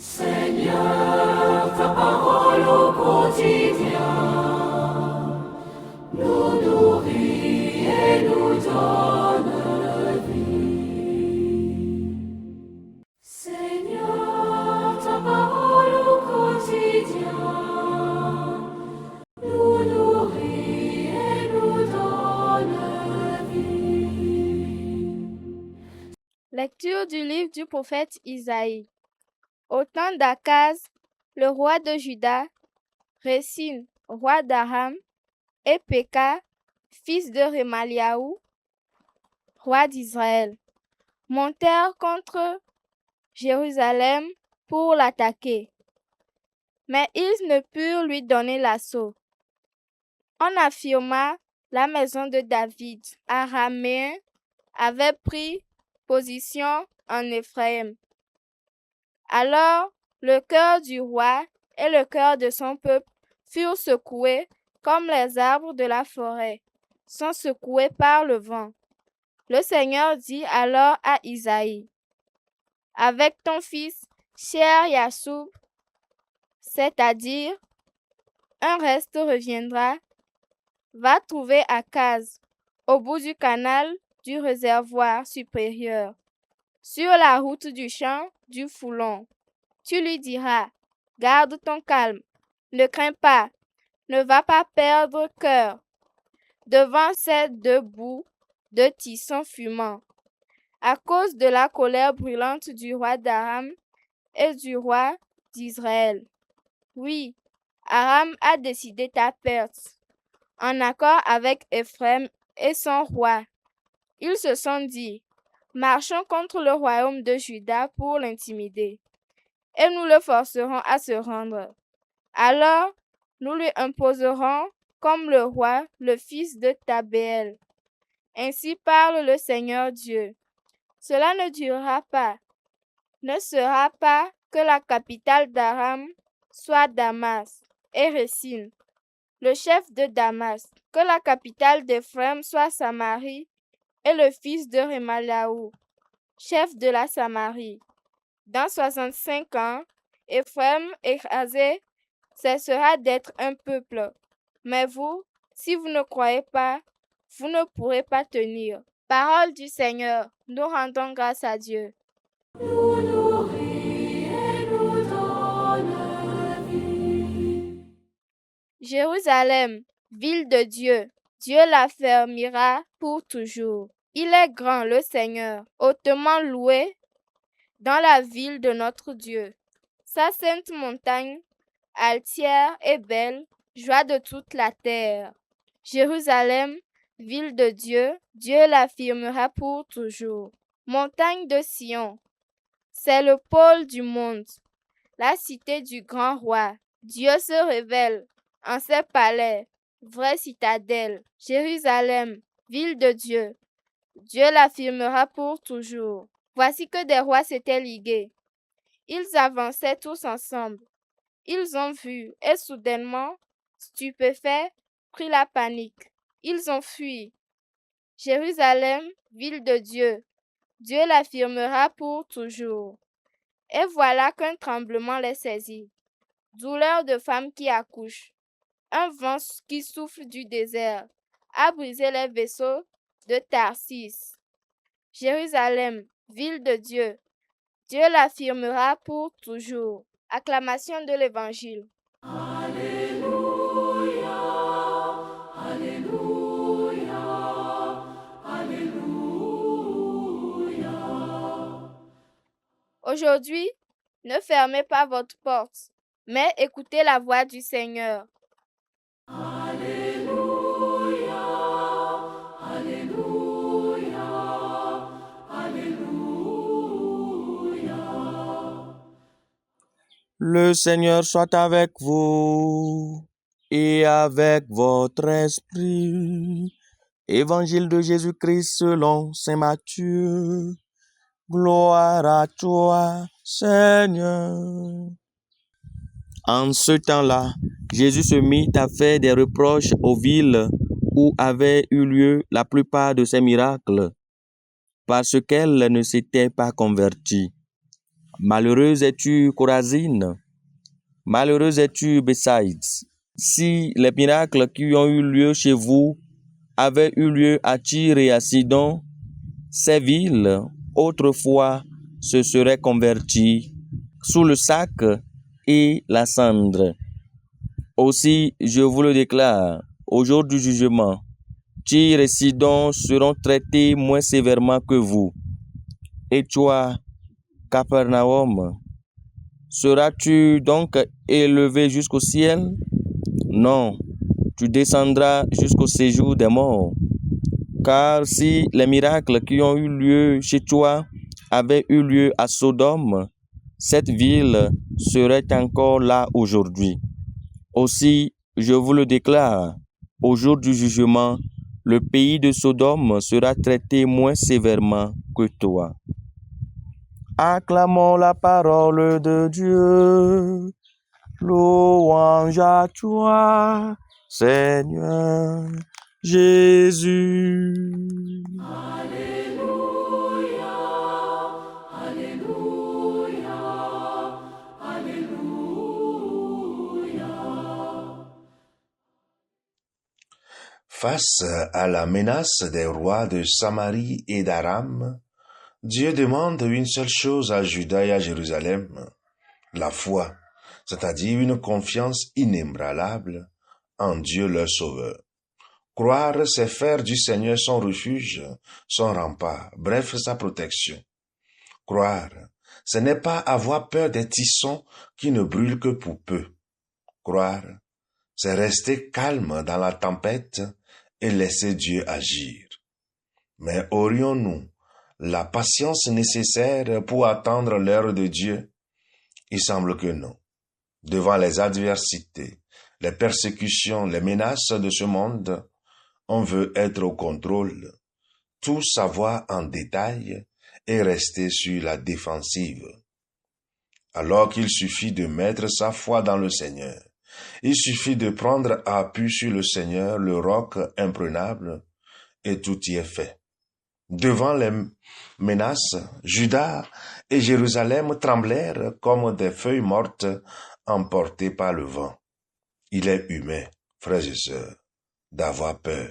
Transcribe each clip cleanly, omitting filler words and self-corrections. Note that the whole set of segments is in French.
Seigneur, ta parole au quotidien nous nourrit et nous donne vie. Seigneur, ta parole au quotidien nous nourrit et nous donne vie. Lecture du livre du prophète Isaïe. Au temps d'Akaz, le roi de Juda, Résin, roi d'Aram, et Péka, fils de Remaliaou, roi d'Israël, montèrent contre Jérusalem pour l'attaquer. Mais ils ne purent lui donner l'assaut. On affirma la maison de David, araméen, avait pris position en Éphraïm. Alors le cœur du roi et le cœur de son peuple furent secoués comme les arbres de la forêt sont secoués par le vent. Le Seigneur dit alors à Isaïe: avec ton fils, cher Yasoub, c'est-à-dire un reste reviendra, va trouver Akaz au bout du canal du réservoir supérieur, sur la route du champ du Foulon. Tu lui diras: garde ton calme, ne crains pas, ne va pas perdre cœur devant ces deux bouts de tison fumant, à cause de la colère brûlante du roi d'Aram et du roi d'Israël. Oui, Aram a décidé ta perte, en accord avec Éphraïm et son roi. Ils se sont dit: marchons contre le royaume de Juda pour l'intimider, et nous le forcerons à se rendre. Alors, nous lui imposerons comme le roi, le fils de Tabéel. Ainsi parle le Seigneur Dieu. Cela ne durera pas. Ne sera pas que la capitale d'Aram soit Damas et Résin, le chef de Damas, que la capitale d'Éphraïm soit Samarie et le fils de Remaliaou, chef de la Samarie. Dans 65 ans, Éphraïm écrasé cessera d'être un peuple. Mais vous, si vous ne croyez pas, vous ne pourrez pas tenir. Parole du Seigneur, nous rendons grâce à Dieu. Nous nourrit et nous donne vie. Jérusalem, ville de Dieu, Dieu l'affermira pour toujours. Il est grand, le Seigneur, hautement loué dans la ville de notre Dieu. Sa sainte montagne, altière et belle, joie de toute la terre. Jérusalem, ville de Dieu, Dieu l'affirmera pour toujours. Montagne de Sion, c'est le pôle du monde, la cité du grand roi. Dieu se révèle en ses palais, vraie citadelle. Jérusalem, ville de Dieu, Dieu l'affirmera pour toujours. Voici que des rois s'étaient ligués. Ils avançaient tous ensemble. Ils ont vu et soudainement, stupéfaits, pris la panique. Ils ont fui. Jérusalem, ville de Dieu, Dieu l'affirmera pour toujours. Et voilà qu'un tremblement les saisit. Douleur de femme qui accouche. Un vent qui souffle du désert a brisé les vaisseaux de Tarsis. Jérusalem, ville de Dieu, Dieu l'affirmera pour toujours. Acclamation de l'Évangile. Alléluia, Alléluia, Alléluia. Aujourd'hui, ne fermez pas votre porte, mais écoutez la voix du Seigneur. Alléluia, Alléluia, Alléluia. Le Seigneur soit avec vous et avec votre esprit. Évangile de Jésus-Christ selon saint Matthieu. Gloire à toi, Seigneur. En ce temps-là, Jésus se mit à faire des reproches aux villes où avaient eu lieu la plupart de ses miracles, parce qu'elles ne s'étaient pas converties. Malheureuse es-tu, Chorazine. Malheureuse es-tu, Bethsaïde. Si les miracles qui ont eu lieu chez vous avaient eu lieu à Tyr et à Sidon, ces villes, autrefois, se seraient converties sous le sac et la cendre. Aussi, je vous le déclare, au jour du jugement, Tyr et Sidon seront traités moins sévèrement que vous. Et toi, Capernaum, seras-tu donc élevé jusqu'au ciel? Non, tu descendras jusqu'au séjour des morts. Car si les miracles qui ont eu lieu chez toi avaient eu lieu à Sodome, cette ville serait encore là aujourd'hui. Aussi, je vous le déclare, au jour du jugement, le pays de Sodome sera traité moins sévèrement que toi. Acclamons la parole de Dieu. Louange à toi, Seigneur Jésus. Alléluia, Alléluia, Alléluia. Face à la menace des rois de Samarie et d'Aram, Dieu demande une seule chose à Juda et à Jérusalem, la foi, c'est-à-dire une confiance inébranlable en Dieu leur Sauveur. Croire, c'est faire du Seigneur son refuge, son rempart, bref, sa protection. Croire, ce n'est pas avoir peur des tissons qui ne brûlent que pour peu. Croire, c'est rester calme dans la tempête et laisser Dieu agir. Mais aurions-nous la patience nécessaire pour attendre l'heure de Dieu? Il semble que non. Devant les adversités, les persécutions, les menaces de ce monde, on veut être au contrôle, tout savoir en détail et rester sur la défensive. Alors qu'il suffit de mettre sa foi dans le Seigneur. Il suffit de prendre appui sur le Seigneur, le roc imprenable, et tout y est fait. Devant les menaces, Juda et Jérusalem tremblèrent comme des feuilles mortes emportées par le vent. Il est humain, frères et sœurs, d'avoir peur.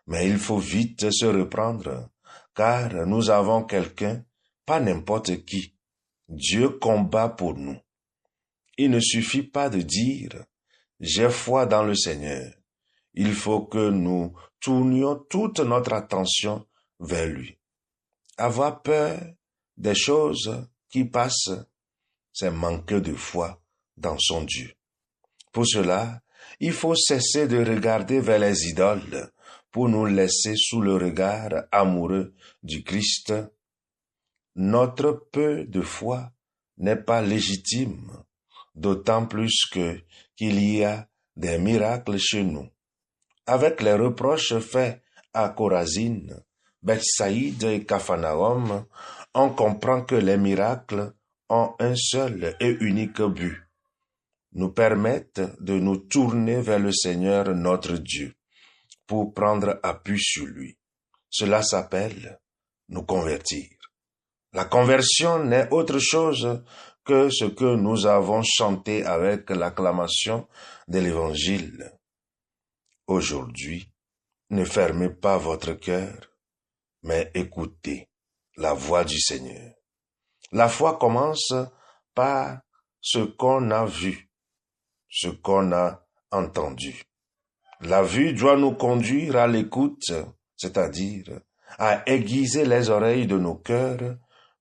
Mais il faut vite se reprendre, car nous avons quelqu'un, pas n'importe qui. Dieu combat pour nous. Il ne suffit pas de dire « j'ai foi dans le Seigneur ». Il faut que nous tournions toute notre attention vers lui. Avoir peur des choses qui passent, c'est manquer de foi dans son Dieu. Pour cela, il faut cesser de regarder vers les idoles pour nous laisser sous le regard amoureux du Christ. Notre peu de foi n'est pas légitime, d'autant plus qu'il y a des miracles chez nous. Avec les reproches faits à Chorazine, Bethsaïde et Capharnaüm, on comprend que les miracles ont un seul et unique but, nous permettent de nous tourner vers le Seigneur notre Dieu pour prendre appui sur lui. Cela s'appelle nous convertir. La conversion n'est autre chose que ce que nous avons chanté avec l'acclamation de l'Évangile. Aujourd'hui, ne fermez pas votre cœur, mais écoutez la voix du Seigneur. La foi commence par ce qu'on a vu, ce qu'on a entendu. La vue doit nous conduire à l'écoute, c'est-à-dire à aiguiser les oreilles de nos cœurs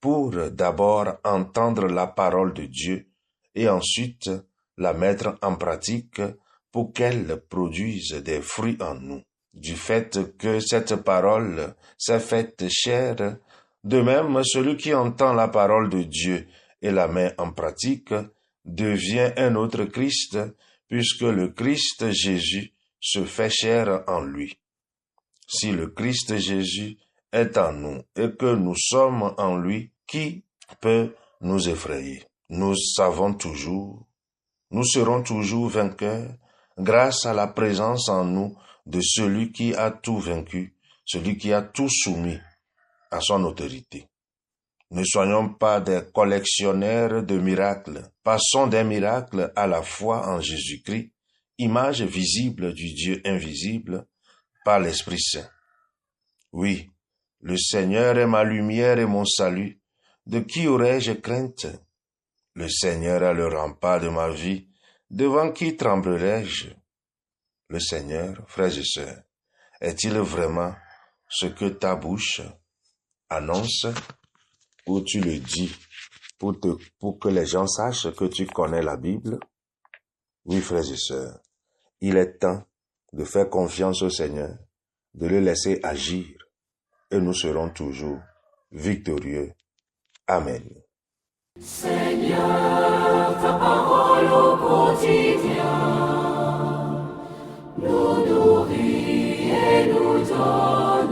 pour d'abord entendre la parole de Dieu et ensuite la mettre en pratique pour qu'elle produise des fruits en nous. Du fait que cette parole s'est faite chair, de même celui qui entend la parole de Dieu et la met en pratique devient un autre Christ, puisque le Christ Jésus se fait chair en lui. Si le Christ Jésus est en nous et que nous sommes en lui, qui peut nous effrayer? Nous serons toujours vainqueurs grâce à la présence en nous de celui qui a tout vaincu, celui qui a tout soumis à son autorité. Ne soyons pas des collectionneurs de miracles. Passons des miracles à la foi en Jésus-Christ, image visible du Dieu invisible, par l'Esprit Saint. Oui, le Seigneur est ma lumière et mon salut. De qui aurais-je crainte? Le Seigneur est le rempart de ma vie. Devant qui tremblerais-je? Le Seigneur, frères et sœurs, est-il vraiment ce que ta bouche annonce ou tu le dis pour que les gens sachent que tu connais la Bible? Oui, frères et sœurs, il est temps de faire confiance au Seigneur, de le laisser agir, et nous serons toujours victorieux. Amen. Seigneur, ta parole au quotidien nous nourrit et nous donne